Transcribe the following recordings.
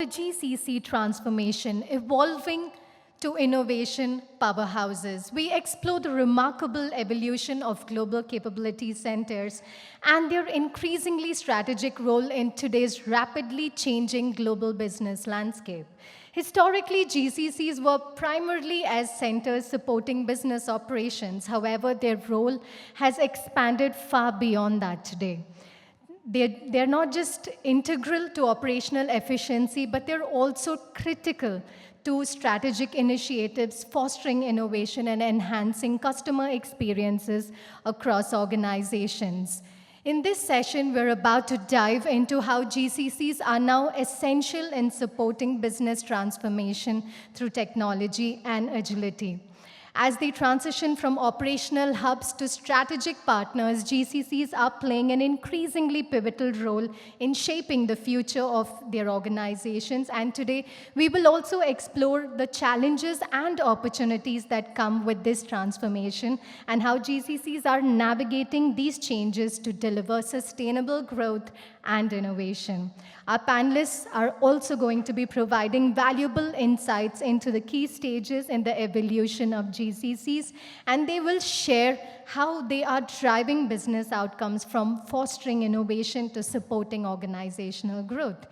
GCC transformation, evolving to innovation powerhouses. We explore the remarkable evolution of global capability centers and their increasingly strategic role in today's rapidly changing global business landscape. Historically, GCCs were primarily as centers supporting business operations. However, their role has expanded far beyond that today. They're not just integral to operational efficiency, but they're also critical to strategic initiatives, fostering innovation and enhancing customer experiences across organizations. In this session, we're about to dive into how GCCs are now essential in supporting business transformation through technology and agility. As they transition from operational hubs to strategic partners, GCCs are playing an increasingly pivotal role in shaping the future of their organizations. And today, we will also explore the challenges and opportunities that come with this transformation and how GCCs are navigating these changes to deliver sustainable growth and innovation. Our panelists are also going to be providing valuable insights into the key stages in the evolution of GCCs, and they will share how they are driving business outcomes from fostering innovation to supporting organizational growth.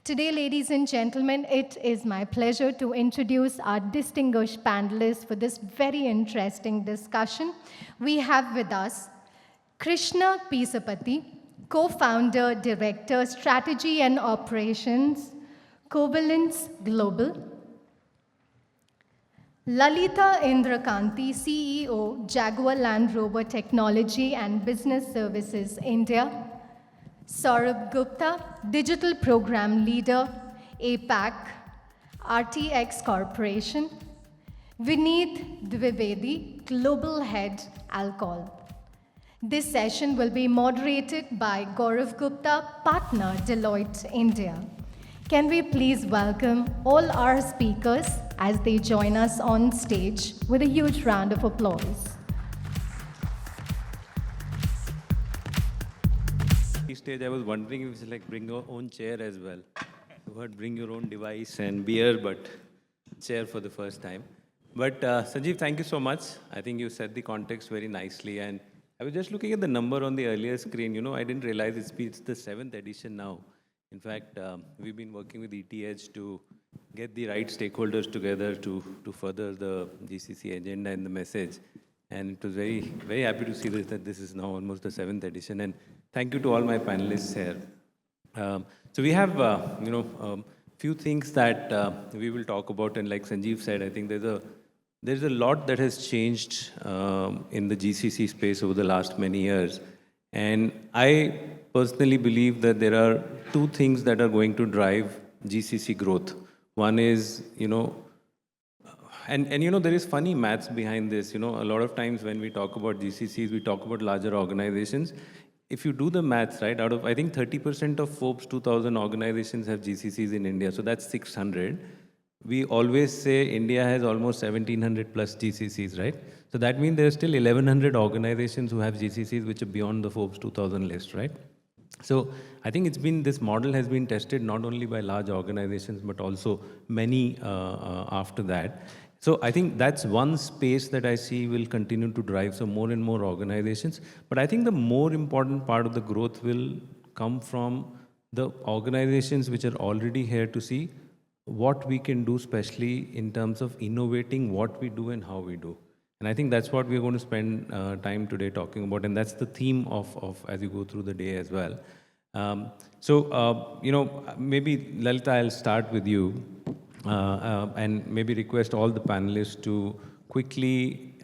Today, ladies and gentlemen, it is my pleasure to introduce our distinguished panelists for this very interesting discussion. We have with us Krishna Peesapati, Co-founder, Director, Strategy and Operations, Covalense Global. Lalitha Indrakanti, CEO, Jaguar Land Rover Technology and Business Services, India. Sourabh Gupta, Digital Program Leader, APAC, RTX Corporation. Vineet Dwivedi, Global Head, Alcon. This session will be moderated by Gaurav Gupta, Partner, Deloitte, India. Can we please welcome all our speakers as they join us on stage with a huge round of applause. Stage, I was wondering if it's like bring your own chair as well. You heard bring your own device and beer, but chair for the first time. But Sanjeev, thank you so much. I think you set the context very nicely, and I was just looking at the number on the earlier screen. You know, I didn't realize it's the 7th edition now. In fact, we've been working with ET Edge to get the right stakeholders together to further the GCC agenda and the message. And it was very, very happy to see that this is now almost the 7th edition. And thank you to all my panelists here. So we have, few things that we will talk about. And like Sanjeev said, I think there's a lot that has changed in the GCC space over the last many years. And I personally believe that there are two things that are going to drive GCC growth. One is, there is funny maths behind this. A lot of times when we talk about GCCs, we talk about larger organizations. If you do the maths, right, out of, I think 30% of Forbes 2000 organizations have GCCs in India. So that's 600. We always say India has almost 1700 plus GCCs, right? So that means there are still 1100 organizations who have GCCs which are beyond the Forbes 2000 list, right? So I think this model has been tested not only by large organizations, but also many after that. So I think that's one space that I see will continue to drive some more and more organizations. But I think the more important part of the growth will come from the organizations which are already here to see what we can do, especially in terms of innovating what we do and how we do. And I think that's what we're going to spend time today talking about. And that's the theme of as you go through the day as well. Maybe Lalitha, I'll start with you and maybe request all the panelists to quickly,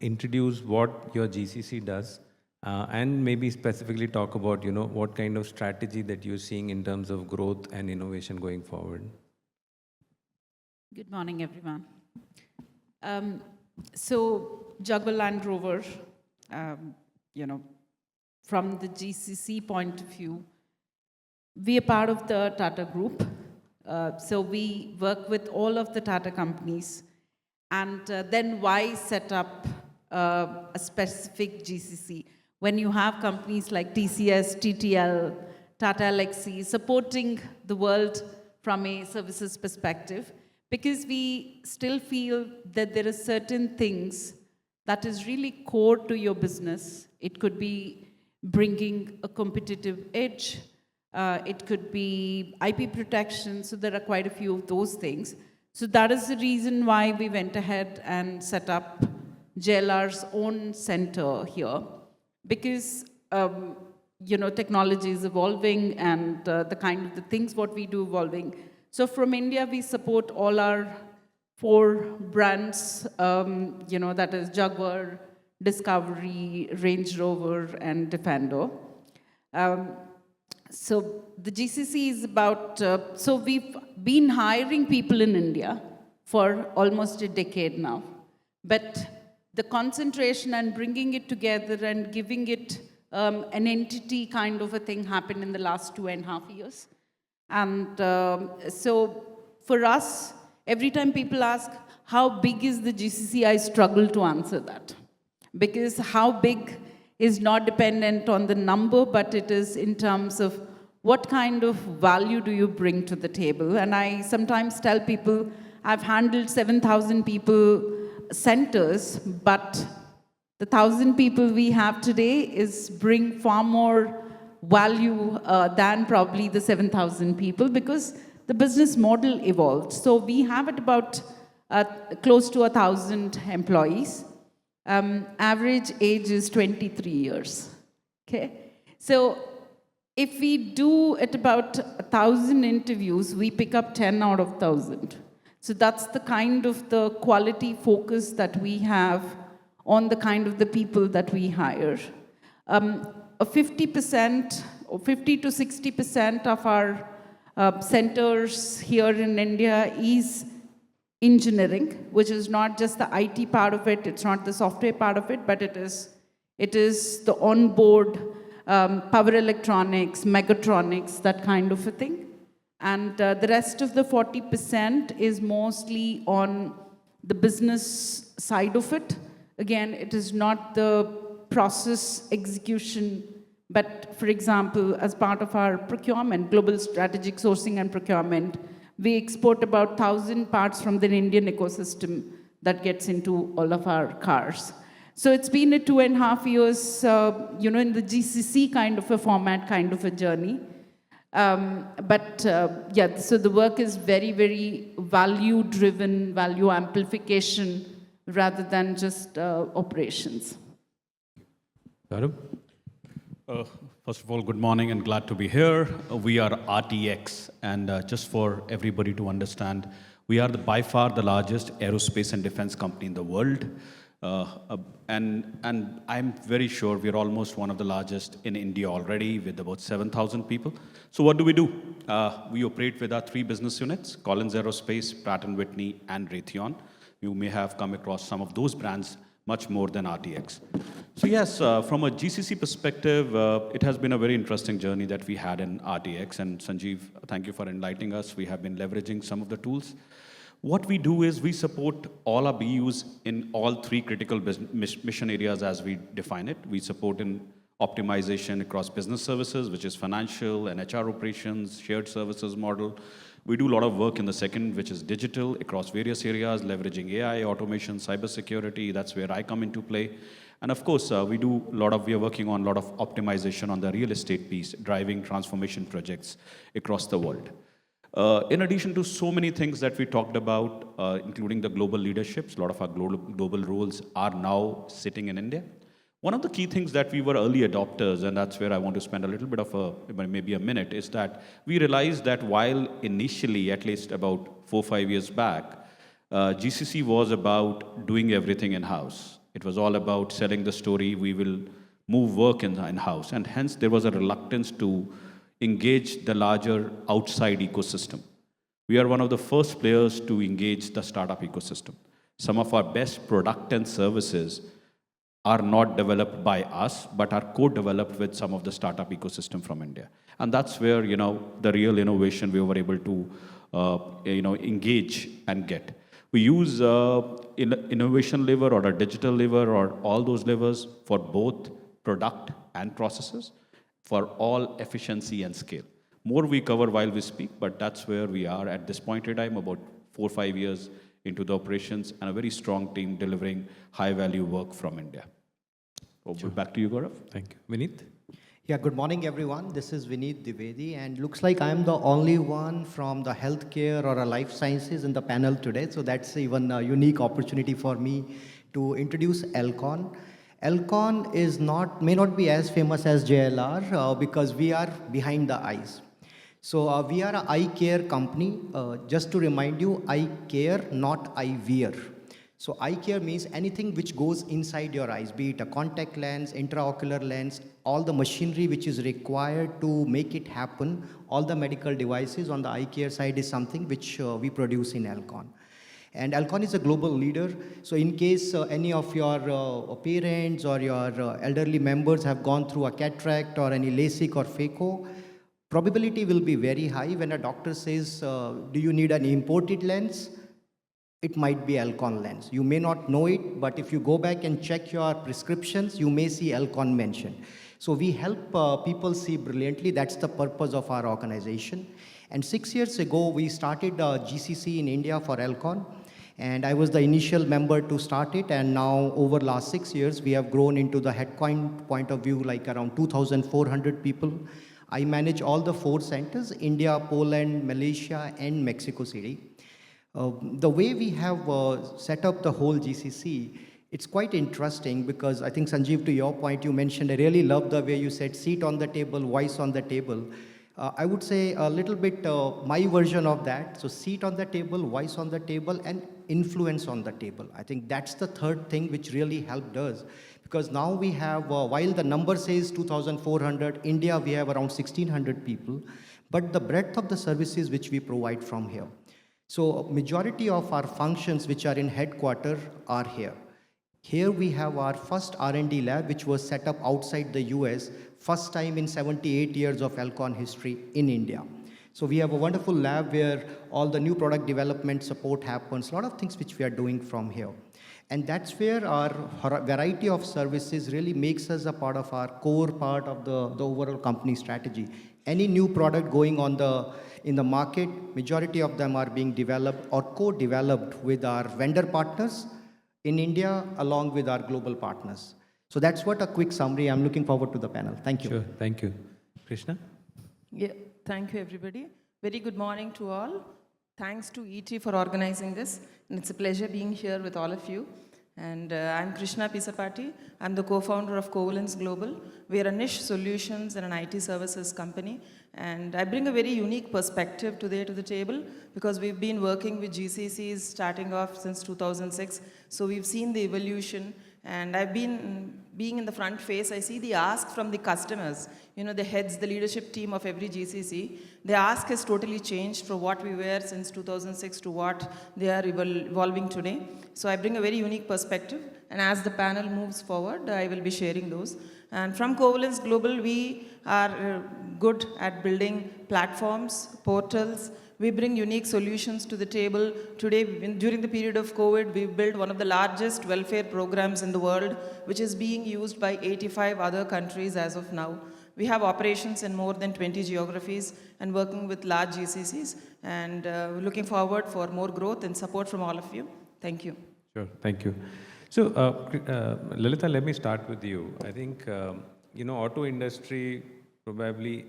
introduce what your GCC does and maybe specifically talk about, what kind of strategy that you're seeing in terms of growth and innovation going forward. Good morning, everyone. So Jaguar Land Rover, from the GCC point of view, we are part of the Tata Group. So we work with all of the Tata companies. And then why set up a specific GCC? When you have companies like TCS, TTL, Tata Elxsi supporting the world from a services perspective, because we still feel that there are certain things that is really core to your business. It could be bringing a competitive edge. It could be IP protection. So there are quite a few of those things. So that is the reason why we went ahead and set up JLR's own center here, because technology is evolving and the kind of the things what we do evolving. So from India, we support all our 4 brands, that is Jaguar, Discovery, Range Rover, and Defender. So the GCC is about, so we've been hiring people in India for almost a decade now. But the concentration and bringing it together and giving it an entity kind of a thing happened in the last 2.5 years. And so for us, every time people ask, how big is the GCC, I struggle to answer that. Because how big is not dependent on the number, but it is in terms of what kind of value do you bring to the table. And I sometimes tell people, I've handled 7,000 people centers, but the 1,000 people we have today is bring far more value than probably the 7,000 people, because the business model evolved. So we have at about close to 1,000 employees. Average age is 23 years. Okay, so if we do at about 1,000 interviews, we pick up 10 out of 1,000. So that's the kind of the quality focus that we have on the kind of the people that we hire. A 50% or 50 to 60% of our centers here in India is engineering, which is not just the IT part of it, it's not the software part of it, but it is the onboard power electronics, mechatronics, that kind of a thing. And the rest of the 40% is mostly on the business side of it. Again, it is not the process execution, but for example, as part of our procurement, global strategic sourcing and procurement, we export about 1,000 parts from the Indian ecosystem that gets into all of our cars. So it's been a 2.5 years, in the GCC kind of a format, kind of a journey. So the work is very, very value-driven, value amplification, rather than just operations. Gaurav? First of all, good morning and glad to be here. We are RTX, and just for everybody to understand, we are by far the largest aerospace and defense company in the world. And I'm very sure we're almost one of the largest in India already, with about 7,000 people. So what do? We operate with our 3 business units: Collins Aerospace, Pratt & Whitney, and Raytheon. You may have come across some of those brands much more than RTX. So yes, from a GCC perspective, it has been a very interesting journey that we had in RTX. And Sanjeev, thank you for enlightening us. We have been leveraging some of the tools. What we do is we support all our BUs in all 3 critical mission areas as we define it. We support in optimization across business services, which is financial and HR operations, shared services model. We do a lot of work in the second, which is digital, across various areas, leveraging AI, automation, cybersecurity. That's where I come into play. And of course, we are working on a lot of optimization on the real estate piece, driving transformation projects across the world. In addition to so many things that we talked about, including the global leaderships, a lot of our global roles are now sitting in India. One of the key things that we were early adopters, and that's where I want to spend a little bit of maybe a minute, is that we realized that while initially, at least about 4-5 years back, GCC was about doing everything in-house. It was all about selling the story, we will move work in-house, and hence there was a reluctance to engage the larger outside ecosystem. We are one of the first players to engage the startup ecosystem. Some of our best product and services are not developed by us, but are co-developed with some of the startup ecosystem from India. And that's where, the real innovation we were able to, engage and get. We use innovation lever or a digital lever or all those levers for both product and processes, for all efficiency and scale. More we cover while we speak, but that's where we are at this point in time, about 4 or 5 years into the operations, and a very strong team delivering high-value work from India. Over back to you, Gaurav. Thank you. Vineet? Yeah, good morning, everyone. This is Vineet Dwivedi, and looks like I'm the only one from the healthcare or a life sciences in the panel today. So that's even a unique opportunity for me to introduce Alcon. Alcon may not be as famous as JLR because we are behind the eyes. So we are an eye care company. Just to remind you, eye care, not eye wear. So eye care means anything which goes inside your eyes, be it a contact lens, intraocular lens, all the machinery which is required to make it happen, all the medical devices on the eye care side is something which we produce in Alcon. And Alcon is a global leader. So in case any of your parents or your elderly members have gone through a cataract or any LASIK or phaco, probability will be very high when a doctor says, do you need an imported lens? It might be Alcon lens. You may not know it, but if you go back and check your prescriptions, you may see Alcon mentioned. So we help people see brilliantly. That's the purpose of our organization. And 6 years ago, we started a GCC in India for Alcon. And I was the initial member to start it. And now over last 6 years, we have grown into the headquarters point of view, like around 2,400 people. I manage all the 4 centers, India, Poland, Malaysia, and Mexico City. The way we have set up the whole GCC, it's quite interesting because I think, Sanjeev, to your point, you mentioned, I really love the way you said seat on the table, voice on the table. I would say a little bit my version of that. So seat on the table, voice on the table, and influence on the table. I think that's the third thing which really helped us. Because now we have, while the number says 2,400, India we have around 1,600 people, but the breadth of the services which we provide from here. So majority of our functions which are in headquarters are here. Here we have our first R&D lab which was set up outside the US, first time in 78 years of Alcon history in India. So we have a wonderful lab where all the new product development support happens, a lot of things which we are doing from here. And that's where our variety of services really makes us a part of our core part of the overall company strategy. Any new product going on in the market, majority of them are being developed or co-developed with our vendor partners in India along with our global partners. So that's what a quick summary. I'm looking forward to the panel. Thank you. Sure, thank you. Krishna? Yeah, thank you, everybody. Very good morning to all. Thanks to ET for organizing this, and it's a pleasure being here with all of you. And I'm Krishna Peesapati. I'm the co-founder of Covalense Global. We are a niche solutions and an IT services company. And I bring a very unique perspective today to the table because we've been working with GCCs starting off since 2006. So we've seen the evolution. And I've been being in the front face, I see the ask from the customers, the heads, the leadership team of every GCC. The ask has totally changed from what we were since 2006 to what they are evolving today. So I bring a very unique perspective. And as the panel moves forward, I will be sharing those. And from Covalense Global, we are good at building platforms, portals. We bring unique solutions to the table. Today, during the period of COVID, we've built one of the largest welfare programs in the world, which is being used by 85 other countries as of now. We have operations in more than 20 geographies and working with large GCCs, and looking forward for more growth and support from all of you. Thank you. Sure, thank you. So, Lalitha, let me start with you. I think, auto industry probably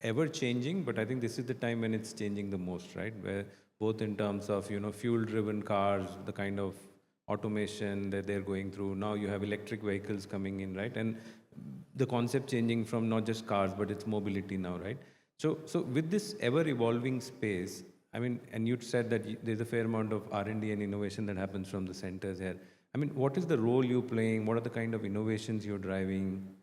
ever changing, but I think this is the time when it's changing the most, right? Where both in terms of, fuel-driven cars, the kind of automation that they're going through. Now you have electric vehicles coming in, right? And the concept changing from not just cars, but it's mobility now, right? So with this ever-evolving space, I mean, and you said that there's a fair amount of R&D and innovation that happens from the centers here. I mean, what is the role you're playing? What are the kind of innovations you're driving?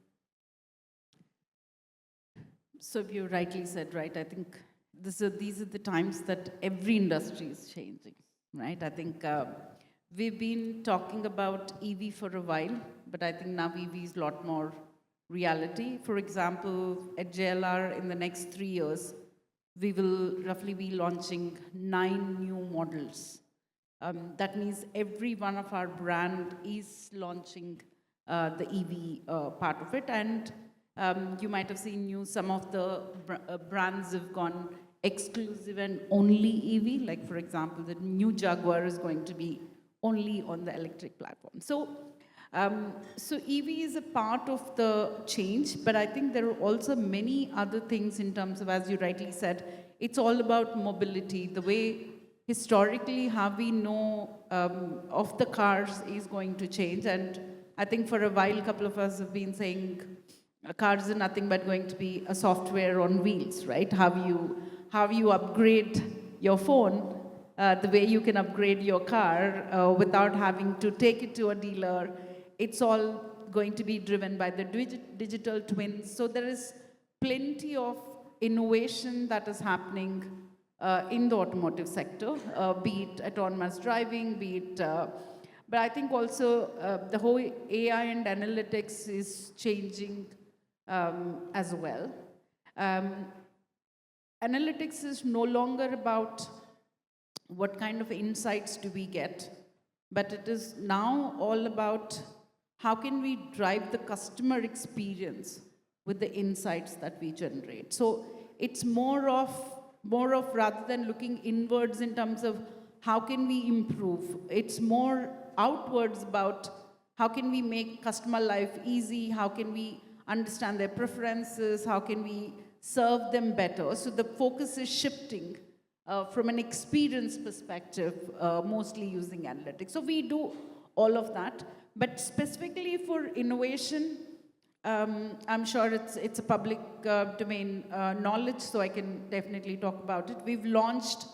So you rightly said, right? I think these are the times that every industry is changing, right? I think we've been talking about EV for a while, but I think now EV is a lot more reality. For example, at JLR in the next 3 years, we will roughly be launching 9 new models. That means every one of our brand is launching the EV part of it. And You might have seen news, some of the brands have gone exclusive and only EV. Like, for example, the new Jaguar is going to be only on the electric platform. So EV is a part of the change, but I think there are also many other things in terms of, as you rightly said, it's all about mobility. The way historically how we know of the cars is going to change. And I think for a while, a couple of us have been saying cars are nothing but going to be a software on wheels, right? How you upgrade your phone, the way you can upgrade your car without having to take it to a dealer. It's all going to be driven by the digital twins. So there is plenty of innovation that is happening in the automotive sector, be it autonomous driving, be it, but I think also the whole AI and analytics is changing as well. Analytics is no longer about what kind of insights do we get, but it is now all about how can we drive the customer experience with the insights that we generate. So it's more of rather than looking inwards in terms of how can we improve, it's more outwards about how can we make customer life easy, how can we understand their preferences, how can we serve them better. So the focus is shifting from an experience perspective, mostly using analytics. So we do all of that, but specifically for innovation, I'm sure it's a public domain knowledge, so I can definitely talk about it. We've launched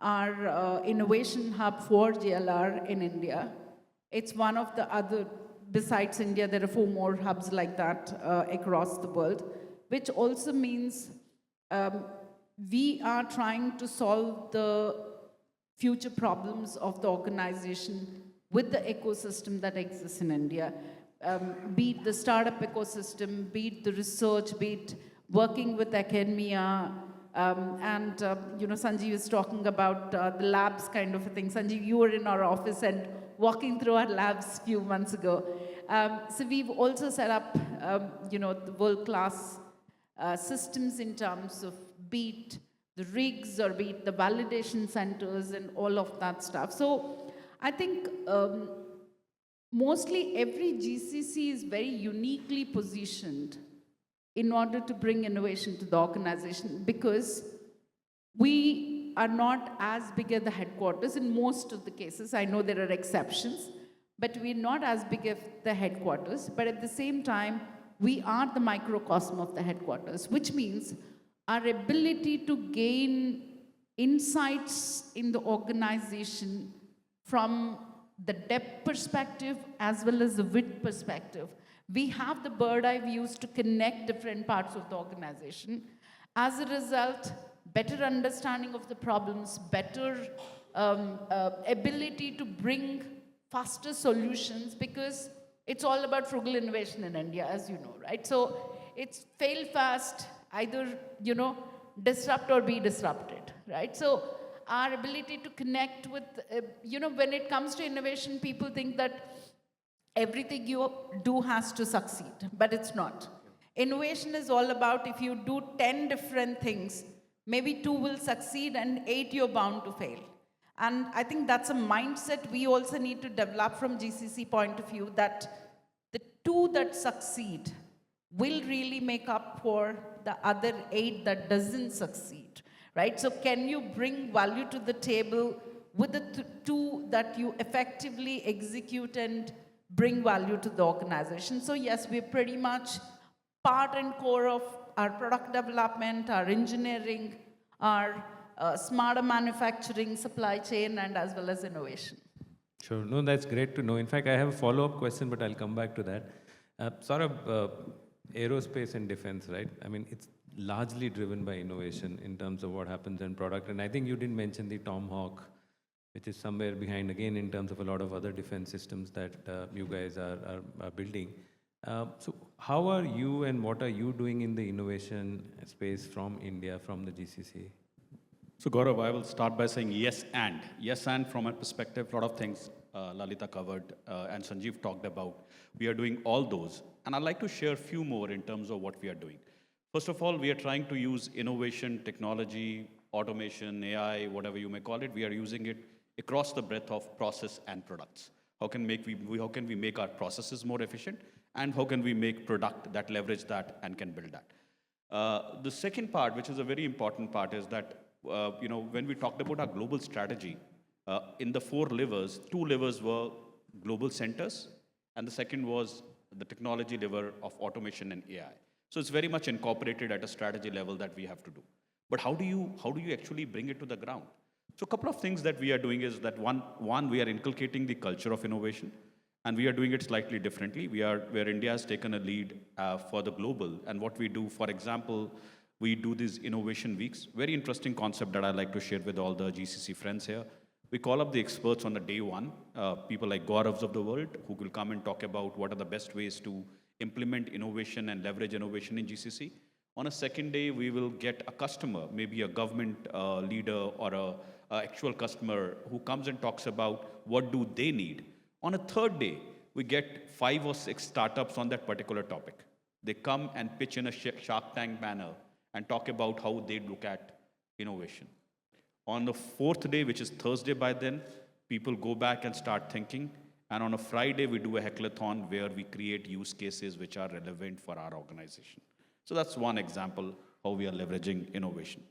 our innovation hub for JLR in India. It's one of the other, besides India, there are 4 more hubs like that across the world, which also means we are trying to solve the future problems of the organization with the ecosystem that exists in India. Be it the startup ecosystem, be it the research, be it working with academia, and Sanjeev is talking about the labs kind of a thing. Sanjeev, you were in our office and walking through our labs a few months ago. So we've also set up, the world-class systems in terms of be it the rigs or be it the validation centers and all of that stuff. So I think mostly every GCC is very uniquely positioned in order to bring innovation to the organization, because we are not as big as the headquarters in most of the cases. I know there are exceptions, but we're not as big as the headquarters. But at the same time, we are the microcosm of the headquarters, which means our ability to gain insights in the organization from the depth perspective as well as the width perspective. We have the bird eye views to connect different parts of the organization. As a result, better understanding of the problems, better ability to bring faster solutions, because it's all about frugal innovation in India, as you know, right? So it's fail fast, either, disrupt or be disrupted, right? So our ability to connect with, when it comes to innovation, people think that everything you do has to succeed, but it's not. Innovation is all about if you do 10 different things, maybe 2 will succeed and 8 you're bound to fail. And I think that's a mindset we also need to develop from GCC point of view, that the 2 that succeed will really make up for the other 8 that doesn't succeed, right? So can you bring value to the table with the 2 that you effectively execute and bring value to the organization? So yes, we're pretty much part and core of our product development, our engineering, our smarter manufacturing, supply chain, and as well as innovation. Sure. No, that's great to know. In fact, I have a follow-up question, but I'll come back to that. Sourabh, aerospace and defense, right? I mean, it's largely driven by innovation in terms of what happens in product. And I think you didn't mention the Tomahawk, which is somewhere behind, again, in terms of a lot of other defense systems that you guys are building. So how are you and what are you doing in the innovation space from India, from the GCC? So Gaurav, I will start by saying yes and. Yes and from my perspective, a lot of things. Lalitha covered and Sanjeev talked about. We are doing all those. And I'd like to share a few more in terms of what we are doing. First of all, we are trying to use innovation, technology, automation, AI, whatever you may call it. We are using it across the breadth of process and products. How can we make our processes more efficient? And how can we make product that leverage that and can build that? The second part, which is a very important part, is that when we talked about our global strategy, in the 4 levers, 2 levers were global centers, and the second was the technology lever of automation and AI. So it's very much incorporated at a strategy level that we have to do. But how do you actually bring it to the ground? So a couple of things that we are doing is that one we are inculcating the culture of innovation, and we are doing it slightly differently. Where India has taken a lead for the global, and what we do, for example, we do these innovation weeks. Very interesting concept that I'd like to share with all the GCC friends here. We call up the experts on the day one, people like Gauravs of the world, who will come and talk about what are the best ways to implement innovation and leverage innovation in GCC. On a second day, we will get a customer, maybe a government leader or a actual customer who comes and talks about what do they need. On a third day, we get 5 or 6 startups on that particular topic. They come and pitch in a Shark Tank manner and talk about how they look at innovation. On the 4th day, which is Thursday by then, people go back and start thinking. And on a Friday, we do a hackathon where we create use cases which are relevant for our organization. So that's one example how we are leveraging innovation.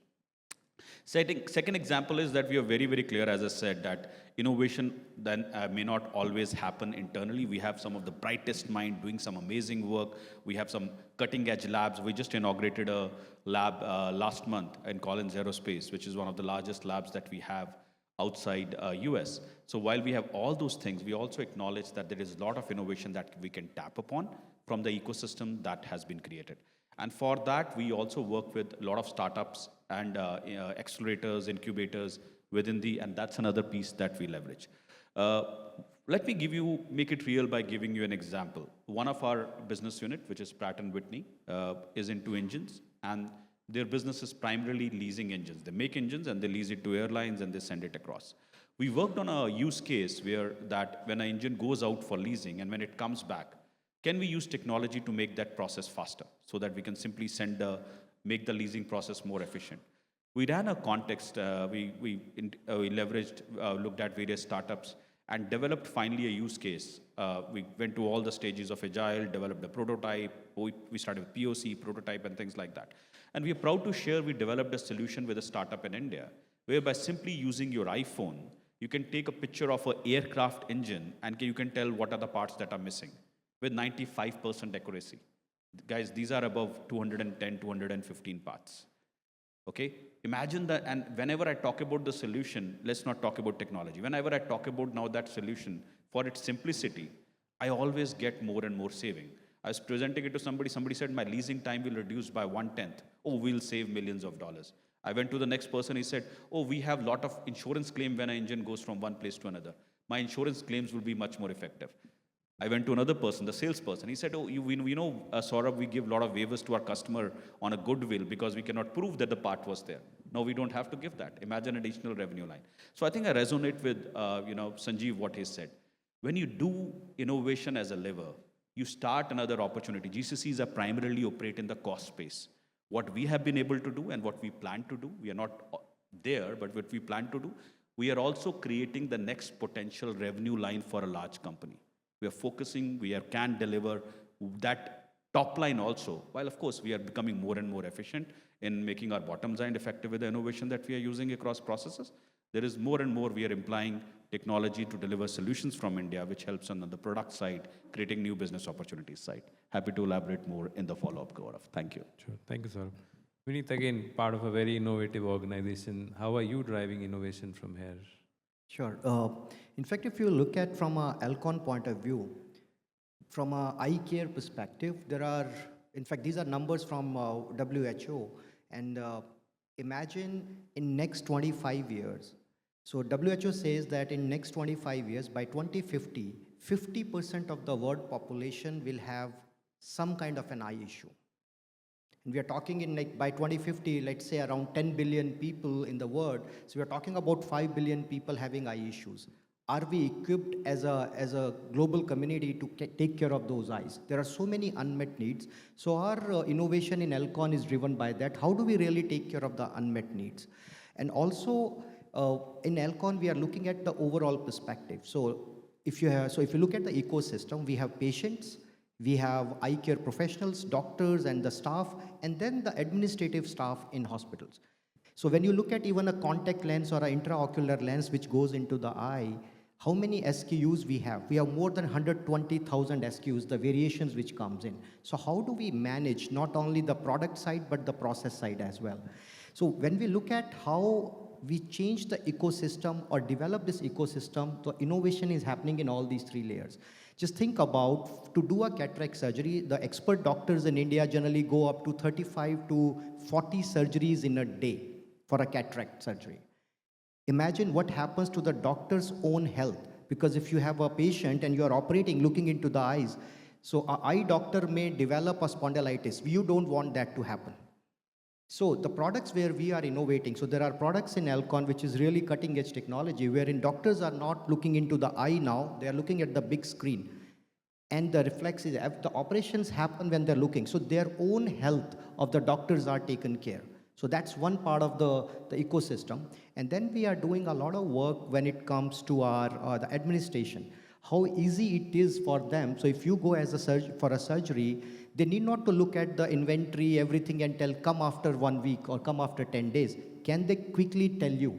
Second example is that we are very, very clear, as I said, that innovation then may not always happen internally. We have some of the brightest mind doing some amazing work. We have some cutting edge labs. We just inaugurated a lab last month in Covalense Aerospace, which is one of the largest labs that we have outside US. So while we have all those things, we also acknowledge that there is a lot of innovation that we can tap upon from the ecosystem that has been created. And for that, we also work with a lot of startups and accelerators, incubators within and that's another piece that we leverage. Let me make it real by giving you an example. One of our business unit, which is Pratt & Whitney, is into engines, and their business is primarily leasing engines. They make engines and they lease it to airlines and they send it across. We worked on a use case where that when an engine goes out for leasing and when it comes back, can we use technology to make that process faster so that we can simply make the leasing process more efficient? We ran a context, we leveraged, looked at various startups and developed finally a use case. We went to all the stages of Agile, developed a prototype, we started with POC, prototype and things like that. And we are proud to share we developed a solution with a startup in India, whereby simply using your iPhone, you can take a picture of an aircraft engine and you can tell what are the parts that are missing with 95% accuracy. Guys, these are above 210, 215 parts. Okay? Imagine that, and whenever I talk about the solution, let's not talk about technology. Whenever I talk about now that solution, for its simplicity, I always get more and more saving. I was presenting it to somebody said, my leasing time will reduce by 1/10. Oh, we'll save millions of dollars. I went to the next person, he said, oh, we have a lot of insurance claim when an engine goes from one place to another. My insurance claims will be much more effective. I went to another person, the salesperson. He said, oh, we know, Sourabh, we give a lot of waivers to our customer on a goodwill because we cannot prove that the part was there. No, we don't have to give that. Imagine additional revenue line. So I think I resonate with, Sanjeev, what he said. When you do innovation as a lever, you start another opportunity. GCCs are primarily operate in the cost space. What we have been able to do and what we plan to do, we are not there, but what we plan to do, we are also creating the next potential revenue line for a large company. We are focusing, can deliver that top line also, while of course we are becoming more and more efficient in making our bottom line effective with the innovation that we are using across processes. There is more and more we are implying technology to deliver solutions from India, which helps on the product side, creating new business opportunities side. Happy to elaborate more in the follow-up, Gaurav. Thank you. Sure. Thank you, Sourabh. Vineet, again, part of a very innovative organization. How are you driving innovation from here? Sure. In fact, if you look at from a Alcon point of view, from a eye care perspective, there are, in fact, these are numbers from WHO, and imagine in next 25 years. So WHO says that in next 25 years, by 2050, 50% of the world population will have some kind of an eye issue. And we are talking in by 2050, let's say around 10 billion people in the world. So we are talking about 5 billion people having eye issues. are we equipped as a global community to take care of those eyes? There are so many unmet needs. So our innovation in Alcon is driven by that. How do we really take care of the unmet needs? And also in Alcon, we are looking at the overall perspective. So if you look at the ecosystem, we have patients, we have eye care professionals, doctors, and the staff, and then the administrative staff in hospitals. So when you look at even a contact lens or an intraocular lens which goes into the eye, how many SKUs we have? We have more than 120,000 SKUs, the variations which comes in. So how do we manage not only the product side, but the process side as well? So when we look at how we change the ecosystem or develop this ecosystem, the innovation is happening in all these three layers. Just think about, to do a cataract surgery, the expert doctors in India generally go up to 35 to 40 surgeries in a day for a cataract surgery. Imagine what happens to the doctor's own health, because if you have a patient and you are operating, looking into the eyes, so an eye doctor may develop a spondylitis. You don't want that to happen. So the products where we are innovating, so there are products in Alcon which is really cutting edge technology, wherein doctors are not looking into the eye now, they are looking at the big screen. And the reflex is, the operations happen when they're looking. So their own health of the doctors are taken care. So that's one part of the ecosystem. And then we are doing a lot of work when it comes to our the administration. How easy it is for them. So if you go as for a surgery, they need not to look at the inventory, everything, and tell, come after 1 week or come after 10 days. Can they quickly tell you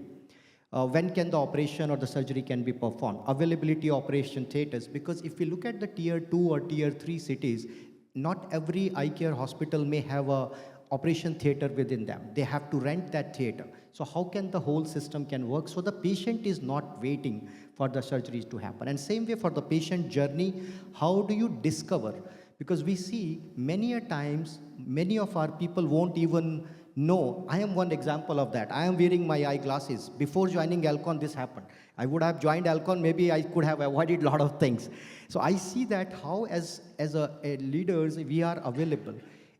when can the operation or the surgery can be performed? Availability, operation theaters. Because if we look at the tier 2 or tier 3 cities, not every eye care hospital may have a operation theater within them. They have to rent that theater. So how can the whole system can work? So the patient is not waiting for the surgeries to happen. And same way for the patient journey, how do you discover? Because we see many a times, many of our people won't even know. I am one example of that. I am wearing my eyeglasses. Before joining Alcon, this happened. I would have joined Alcon, maybe I could have avoided a lot of things. So I see that how as a leaders, we are available.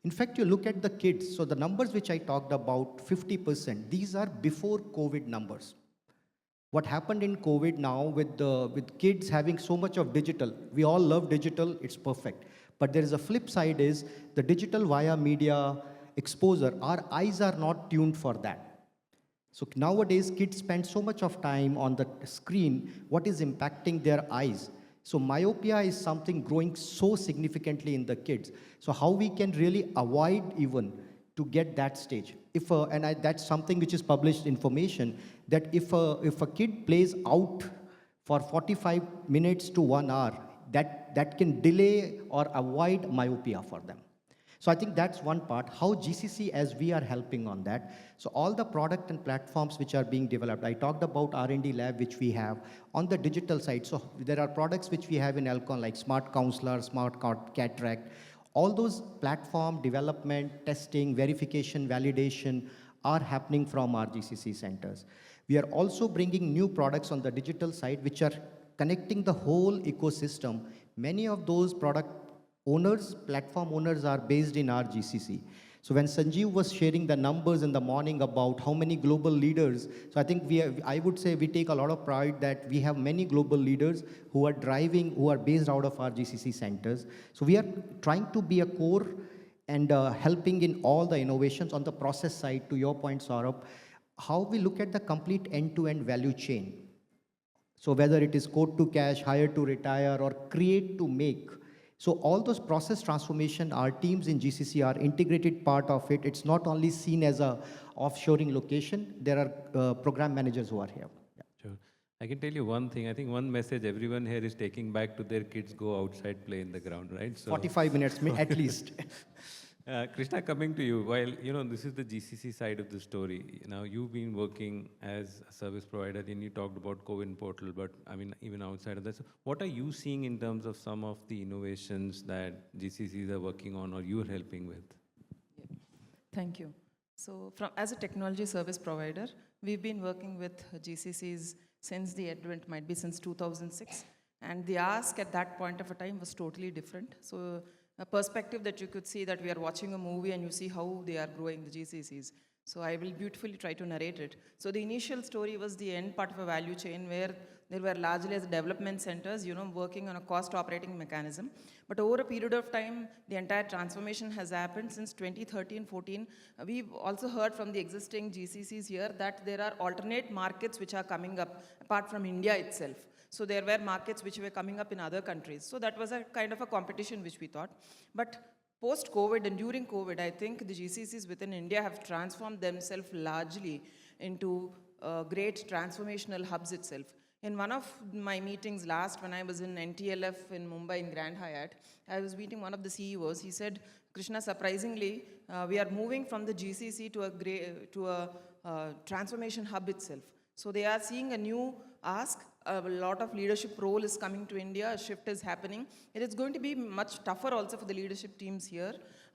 In fact, you look at the kids, so the numbers which I talked about, 50%, these are before COVID numbers. What happened in COVID now with kids having so much of digital, we all love digital, it's perfect. But there is a flip side is the digital via media exposure, our eyes are not tuned for that. So nowadays, kids spend so much of time on the screen, what is impacting their eyes? So myopia is something growing so significantly in the kids. So how we can really avoid even to get that stage? That's something which is published information, that if a kid plays out for 45 minutes to 1 hour, that can delay or avoid myopia for them. So I think that's one part, how GCC as we are helping on that. So all the product and platforms which are being developed, I talked about R&D lab which we have on the digital side. So there are products which we have in Alcon like Smart Counselor, Smart Cataract. All those platform development, testing, verification, validation are happening from our GCC centers. We are also bringing new products on the digital side which are connecting the whole ecosystem. Many of those product owners, platform owners are based in our GCC. So when Sanjeev was sharing the numbers in the morning about how many global leaders, so I think I would say we take a lot of pride that we have many global leaders who are driving, who are based out of our GCC centers. So we are trying to be a core and helping in all the innovations on the process side, to your point, Sourabh, how we look at the complete end-to-end value chain. So whether it is quote to cash, hire to retire, or create to make. So all those process transformation, our teams in GCC are integrated part of it. It's not only seen as a offshoring location. There are program managers who are here. Yeah. Sure. I can tell you one thing. I think one message everyone here is taking back to their kids: go outside, play in the ground, right? So 45 minutes at least. Krishna, coming to you, while this is the GCC side of the story. Now you've been working as a service provider, and you talked about CoWin portal, but I mean even outside of that. So what are you seeing in terms of some of the innovations that GCCs are working on, or you're helping with? Yeah. Thank you. So as a technology service provider, we've been working with GCCs since the advent, might be since 2006, and the ask at that point of a time was totally different. So a perspective that you could see that we are watching a movie and you see how they are growing, the GCCs. So I will beautifully try to narrate it. So the initial story was the end part of a value chain where there were largely as development centers, working on a cost operating mechanism. But over a period of time, the entire transformation has happened since 2013-14. We've also heard from the existing GCCs here that there are alternate markets which are coming up apart from India itself. So there were markets which were coming up in other countries. So that was a kind of a competition which we thought. But post-COVID and during COVID, I think the GCCs within India have transformed themselves largely into great transformational hubs itself. In one of my meetings last, when I was in NTLF in Mumbai in Grand Hyatt, I was meeting one of the CEOs. He said, Krishna, surprisingly, we are moving from the GCC to a transformation hub itself. So they are seeing a new ask. A lot of leadership role is coming to India. A shift is happening. It is going to be much tougher also for the leadership teams here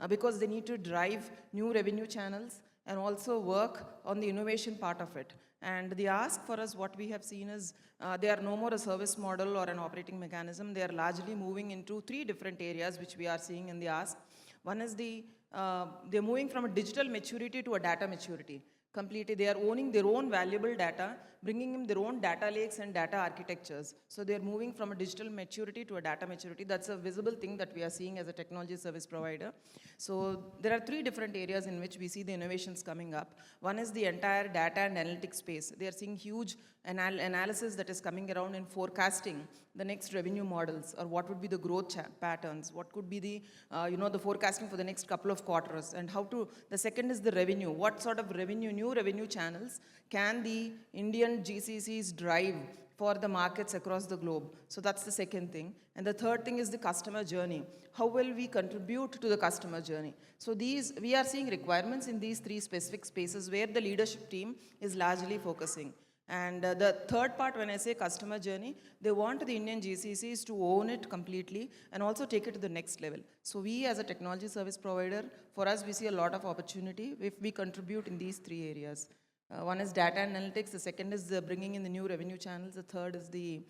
because they need to drive new revenue channels and also work on the innovation part of it. And the ask for us, what we have seen is they are no more a service model or an operating mechanism. They are largely moving into 3 different areas which we are seeing in the ask. One is they're moving from a digital maturity to a data maturity. Completely, they are owning their own valuable data, bringing in their own data lakes and data architectures. So they're moving from a digital maturity to a data maturity. That's a visible thing that we are seeing as a technology service provider. So there are 3 different areas in which we see the innovations coming up. One is the entire data and analytics space. They are seeing huge analysis that is coming around in forecasting the next revenue models, or what would be the growth patterns, what could be the, the forecasting for the next couple of quarters, and the second is the revenue. What sort of revenue, new revenue channels can the Indian GCCs drive for the markets across the globe? So that's the second thing. And the third thing is the customer journey. How will we contribute to the customer journey? So we are seeing requirements in these 3 specific spaces where the leadership team is largely focusing. And the third part, when I say customer journey, they want the Indian GCCs to own it completely and also take it to the next level. So we as a technology service provider, for us, we see a lot of opportunity if we contribute in these 3 areas. One is data analytics, the second is bringing in the new revenue channels, the third is the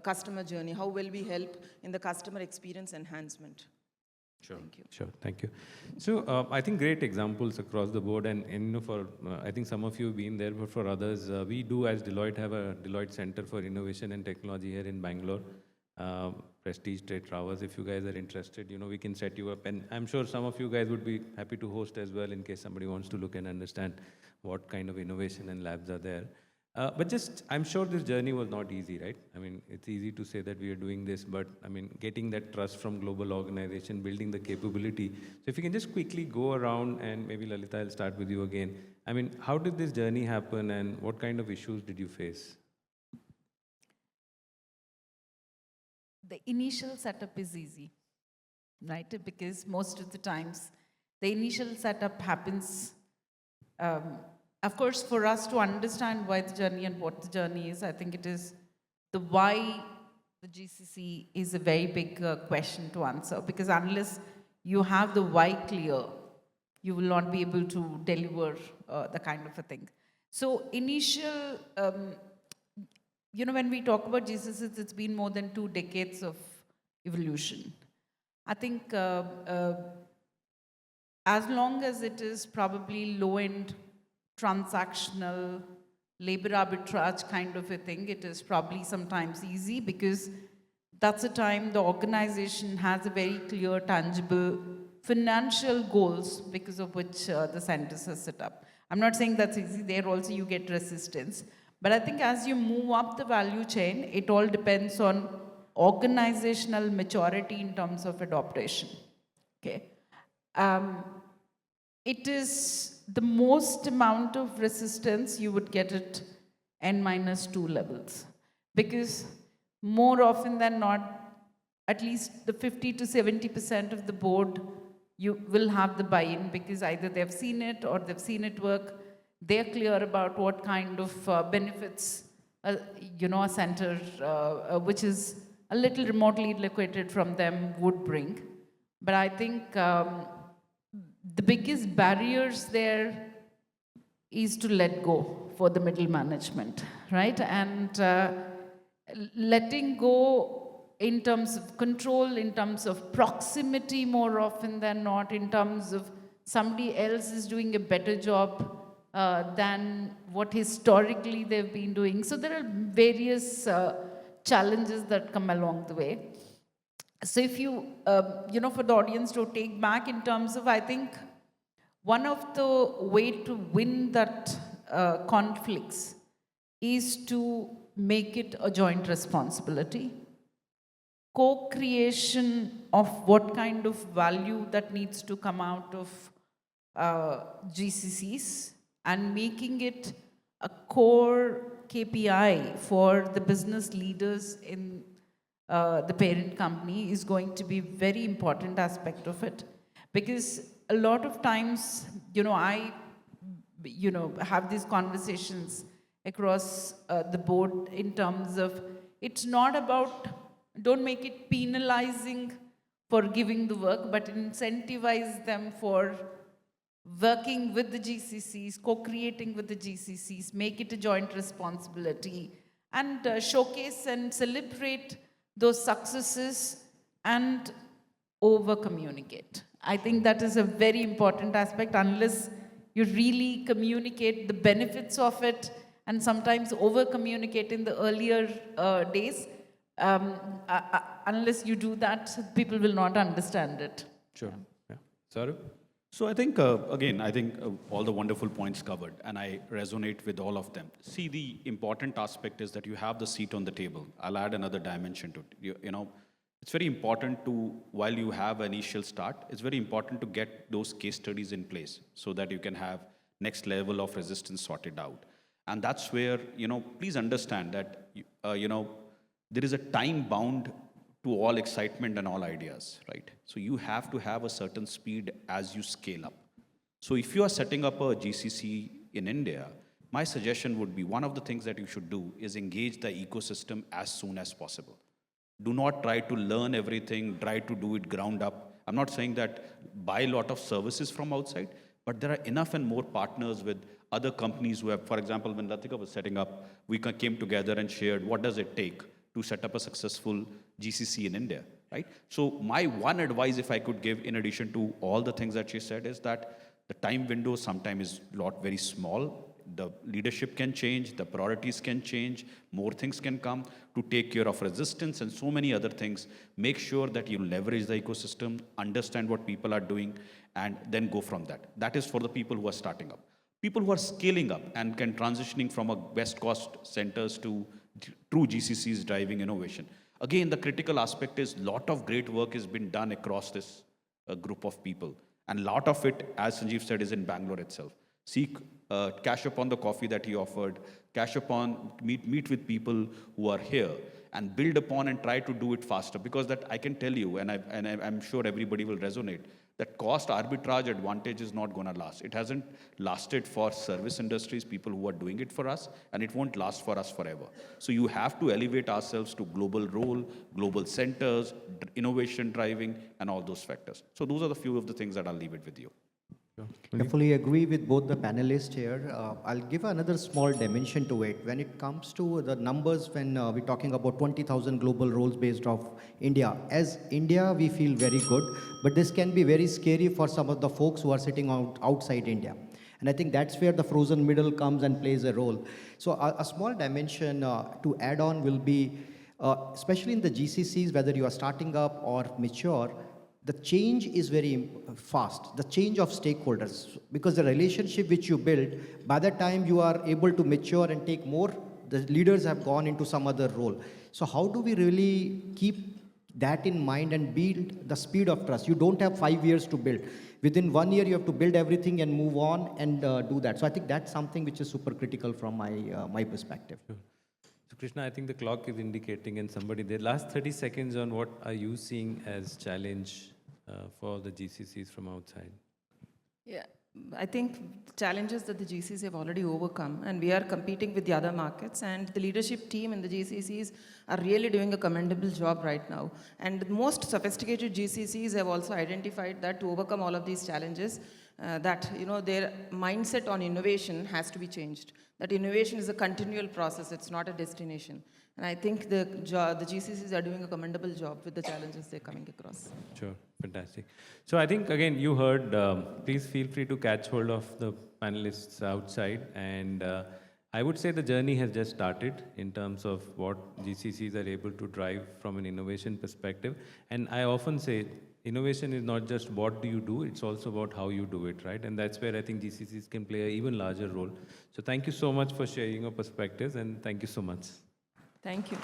customer journey. How will we help in the customer experience enhancement? Sure. Thank you. Sure, thank you. So I think great examples across the board, and for I think some of you have been there, but for others, we do as Deloitte have a Deloitte Center for Innovation and Technology here in Bangalore. Prestige Trade Towers. If you guys are interested, we can set you up, and I'm sure some of you guys would be happy to host as well in case somebody wants to look and understand what kind of innovation and labs are there. But I'm sure this journey was not easy, right? I mean, it's easy to say that we are doing this, but I mean, getting that trust from global organization, building the capability. So if you can just quickly go around, and maybe Lalitha, I'll start with you again. I mean, how did this journey happen and what kind of issues did you face? The initial setup is easy, right? Because most of the times, the initial setup happens of course, for us to understand why the journey and what the journey is, I think it is the why the GCC is a very big question to answer, because unless you have the why clear, you will not be able to deliver the kind of a thing. So initial, when we talk about GCCs, it's been more than 2 decades of evolution. I think as long as it is probably low-end transactional, labor arbitrage kind of a thing, it is probably sometimes easy because that's the time the organization has a very clear, tangible financial goals because of which the centers are set up. I'm not saying that's easy. There also you get resistance. But I think as you move up the value chain, it all depends on organizational maturity in terms of adaptation. Okay. It is the most amount of resistance you would get at N-2 levels. Because more often than not, at least the 50 to 70% of the board, you will have the buy-in because either they've seen it or they've seen it work. They're clear about what kind of benefits, a center which is a little remotely located from them would bring. But I think the biggest barriers there is to let go for the middle management, right? And letting go in terms of control, in terms of proximity more often than not, in terms of somebody else is doing a better job than what historically they've been doing. So there are various challenges that come along the way. So if you, for the audience to take back in terms of, I think, one of the way to win that conflicts is to make it a joint responsibility. Co-creation of what kind of value that needs to come out of GCCs and making it a core KPI for the business leaders in the parent company is going to be a very important aspect of it. Because a lot of times, I have these conversations across the board in terms of, it's not about, don't make it penalizing for giving the work, but incentivize them for working with the GCCs, co-creating with the GCCs, make it a joint responsibility, and showcase and celebrate those successes and over-communicate. I think that is a very important aspect. Unless you really communicate the benefits of it, and sometimes over-communicate in the earlier days, unless you do that, people will not understand it. Sure. Yeah. Saurabh? So I think, all the wonderful points covered, and I resonate with all of them. See, the important aspect is that you have the seat on the table. I'll add another dimension to it. It's very important to, while you have an initial start, it's very important to get those case studies in place so that you can have next level of resistance sorted out. And that's where, please understand that, there is a time bound to all excitement and all ideas, right? So you have to have a certain speed as you scale up. So if you are setting up a GCC in India, my suggestion would be, one of the things that you should do is engage the ecosystem as soon as possible. Do not try to learn everything, try to do it ground up. I'm not saying that buy a lot of services from outside, but there are enough and more partners with other companies who have, for example, when Lalitha was setting up, we came together and shared what does it take to set up a successful GCC in India, right? So my one advice, if I could give, in addition to all the things that she said, is that the time window sometimes is very small. The leadership can change, the priorities can change, more things can come to take care of resistance and so many other things. Make sure that you leverage the ecosystem, understand what people are doing, and then go from that. That is for the people who are starting up. People who are scaling up and can transitioning from a West Coast centers to true GCCs driving innovation. Again, the critical aspect is lot of great work has been done across this group of people. And a lot of it, as Sanjeev said, is in Bangalore itself. Seek, cash upon the coffee that he offered, cash upon, meet with people who are here, and build upon and try to do it faster. Because that I can tell you, and I'm sure everybody will resonate, that cost arbitrage advantage is not going to last. It hasn't lasted for service industries, people who are doing it for us, and it won't last for us forever. So you have to elevate ourselves to global role, global centers, innovation driving, and all those factors. So those are the few of the things that I'll leave it with you. I fully agree with both the panelists here. I'll give another small dimension to it. When it comes to the numbers, when we're talking about 20,000 global roles based off India, as India, we feel very good, but this can be very scary for some of the folks who are sitting outside India. And I think that's where the frozen middle comes and plays a role. So a small dimension to add on will be, especially in the GCCs, whether you are starting up or mature, the change is very fast, the change of stakeholders, because the relationship which you build, by the time you are able to mature and take more, the leaders have gone into some other role. So how do we really keep that in mind and build the speed of trust? You don't have 5 years to build. Within 1 year, you have to build everything and move on and do that. So I think that's something which is super critical from my perspective. Sure. So Krishna, I think the clock is indicating, and somebody there, last 30 seconds on what are you seeing as challenge for the GCCs from outside? Yeah, I think challenges that the GCCs have already overcome, and we are competing with the other markets, and the leadership team in the GCCs are really doing a commendable job right now. And the most sophisticated GCCs have also identified that to overcome all of these challenges, that their mindset on innovation has to be changed. That innovation is a continual process; it's not a destination. And I think the GCCs are doing a commendable job with the challenges they're coming across. Sure, fantastic. So I think, again, you heard, please feel free to catch hold of the panelists outside, and I would say the journey has just started in terms of what GCCs are able to drive from an innovation perspective. And I often say, innovation is not just what do you do, it's also about how you do it, right? And that's where I think GCCs can play an even larger role. So thank you so much for sharing your perspectives, and thank you so much. Thank you.